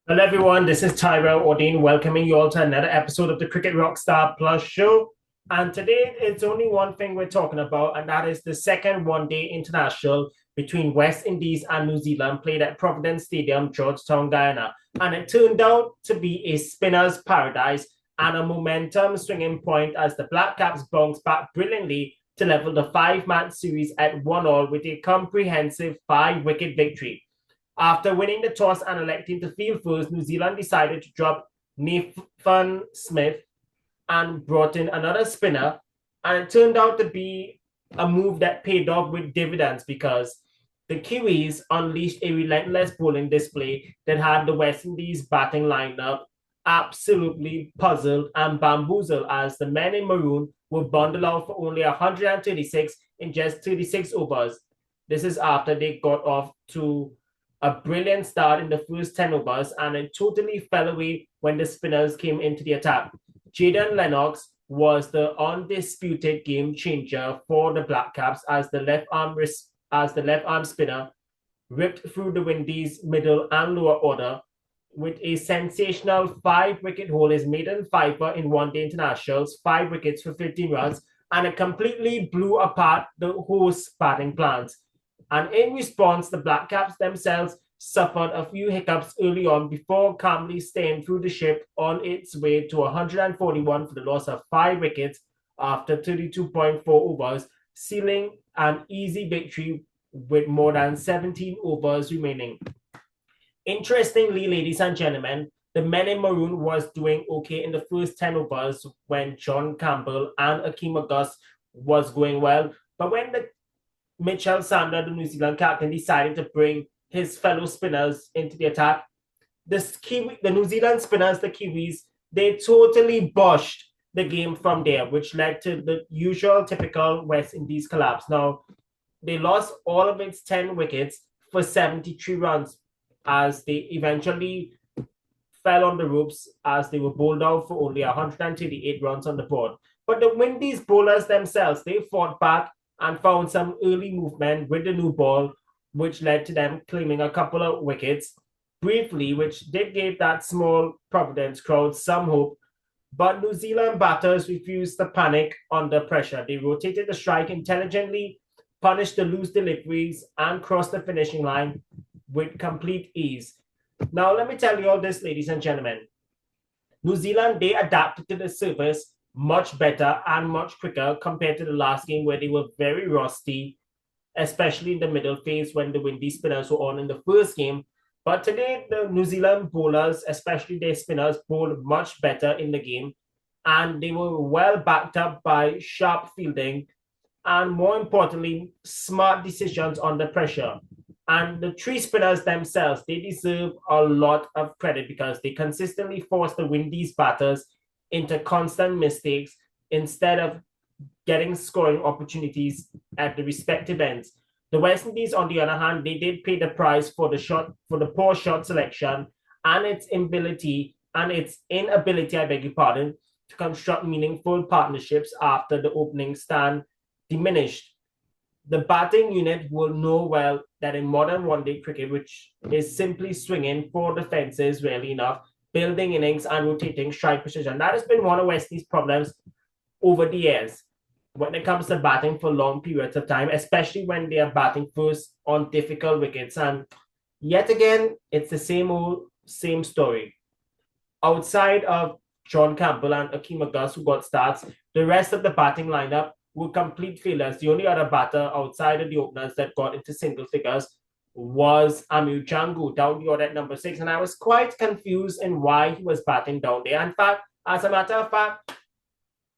Hello everyone, this is Tyrelle Audain welcoming you all to another episode of the Cricket Rockstar Plus show. And today it's only one thing we're talking about, and that is the second one-day international between West Indies and New Zealand played at Providence Stadium, Georgetown, Guyana. And it turned out to be a spinner's paradise and a momentum swinging point as the Blackcaps bounced back brilliantly to level the five-match series at 1-all with a comprehensive five-wicket victory. After winning the toss and electing to field first, New Zealand decided to drop Nathan Smith and brought in another spinner. And it turned out to be a move that paid off with dividends because the Kiwis unleashed a relentless bowling display that had the West Indies batting lineup absolutely puzzled and bamboozled as the men in maroon were bundled out for only 136 in just 36 overs. This is after they got off to a brilliant start in the first 10 overs, and it totally fell away when the spinners came into the attack. Lennox was the undisputed game changer for the Blackcaps as the left arm spinner ripped through the Windies' middle and lower order with a sensational five-wicket haul. His maiden 5fer in one-day internationals, 5 wickets for 15 runs, and it completely blew apart the host batting plans. And in response, the Blackcaps themselves suffered a few hiccups early on before calmly staying through the ship on its way to 141 for the loss of 5 wickets after 32.4 overs, sealing an easy victory with more than 17 overs remaining. Interestingly, ladies and gentlemen, the men in maroon was doing okay in the first 10 overs when John Campbell and Akeem August was going well. But when the Mitchell Sander, the New Zealand captain, decided to bring his fellow spinners into the attack. The New Zealand spinners, the Kiwis, they totally boshed the game from there, which led to the usual typical West Indies collapse. Now, they lost all of its 10 wickets for 73 runs as they eventually fell on the ropes as they were bowled out for only 138 runs on the board. But the Windies bowlers themselves, they fought back and found some early movement with the new ball, which led to them claiming a couple of wickets briefly, which did give that small Providence crowd some hope. But New Zealand batters refused to panic under pressure. They rotated the strike intelligently, punished the loose deliveries, and crossed the finishing line with complete ease. Now, let me tell you all this, ladies and gentlemen. New Zealand, they adapted to the surface much better and much quicker compared to the last game where they were very rusty, especially in the middle phase when the windy spinners were on in the first game. But today, the New Zealand bowlers, especially their spinners, bowled much better in the game. And they were well backed up by sharp fielding and, more importantly, smart decisions under pressure. And the three spinners themselves, they deserve a lot of credit because they consistently force the Windies batters into constant mistakes instead of getting scoring opportunities at the respective ends. The West Indies, on the other hand, they did pay the price for the poor shot selection and its inability, I beg your pardon, to construct meaningful partnerships after the opening stand diminished. The batting unit will know well that in modern one-day cricket, which is simply swinging for the fences, really enough, building innings and rotating strike position. That has been one of West Indies' problems over the years when it comes to batting for long periods of time, especially when they are batting first on difficult wickets. And yet again, it's the same story. Outside of John Campbell and Akeem August, who got starts, the rest of the batting lineup were complete failures. The only other batter outside of the openers that got into single figures was Amir Jangu down the order at number 6. And I was quite confused in why he was batting down there. In fact, as a matter of fact,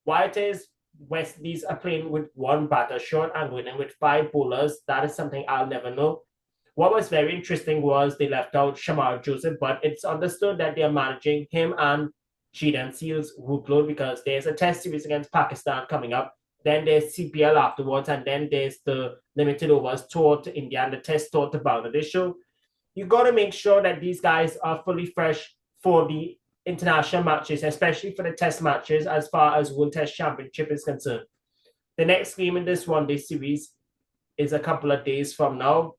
why it is West Indies are playing with one batter short and winning with 5 bowlers, that is something I'll never know. What was very interesting was they left out Shamar Joseph, but it's understood that they're managing him and Jaden Seal's workload because there's a test series against Pakistan coming up. Then there's CPL afterwards, and then there's the limited overs tour to India and the test tour to Bangladesh. So you got to make sure that these guys are fully fresh for the international matches, especially for the test matches as far as World Test Championship is concerned. The next game in this one-day series is a couple of days from now.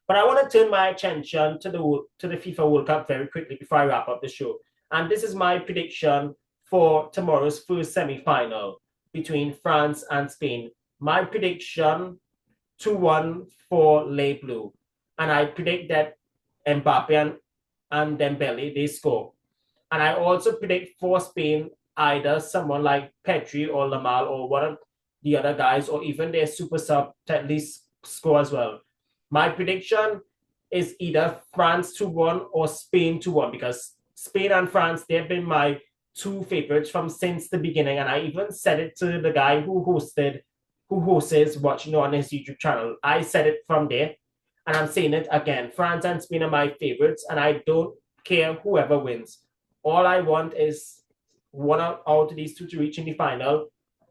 But I want to turn my attention to the FIFA World Cup very quickly before I wrap up the show. And this is my prediction for tomorrow's first semi-final between France and Spain. My prediction 2-1 for Les Bleus. And I predict that Mbappe and Dembele, they score. And I also predict for Spain either someone like Petri or Lamal or one of the other guys, or even their super sub to at least score as well. My prediction is either France 2-1 or Spain 2-1, because Spain and France, they've been my two favorites from since the beginning. And I even said it to the guy who hosts watching on his YouTube channel. I said it from there, and I'm saying it again. France and Spain are my favorites, and I don't care whoever wins. All I want is one out of these two to reach in the final.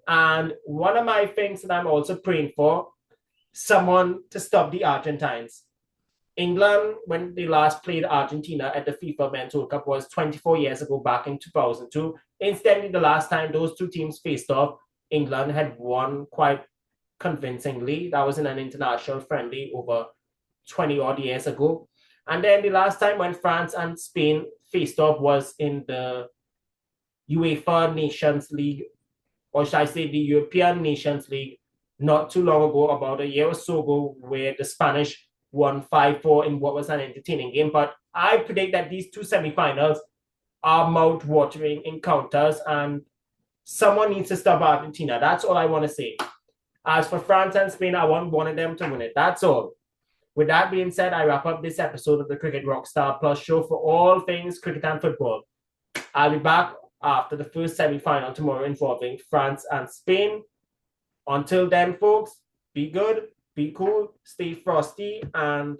And one of my things that I'm also praying for, someone to stop the Argentines. England, when they last played Argentina at the FIFA Men's World Cup, was 24 years ago, back in 2002. Instead, the last time those two teams faced off, England had won quite convincingly. That was in an international friendly over 20 odd years ago. And then the last time when France and Spain faced off was in the UEFA Nations League, or should I say the European Nations League, not too long ago, about a year or so ago, where the Spanish won 5-4 in what was an entertaining game. But I predict that these two semifinals are mouth-watering encounters, and someone needs to stop Argentina. That's all I want to say. As for France and Spain, I want one of them to win it. That's all. With that being said, I wrap up this episode of the Cricket Rockstar Plus show for all things cricket and football. I'll be back after the first semi-final tomorrow involving France and Spain. Until then, folks, be good, be cool, stay frosty, and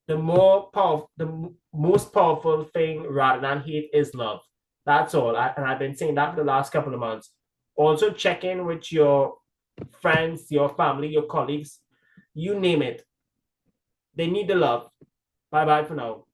the most powerful thing rather than hate is love. That's all. And I've been saying that for the last couple of months. Also, check in with your friends, your family, your colleagues, you name it. They need the love. Bye-bye for now.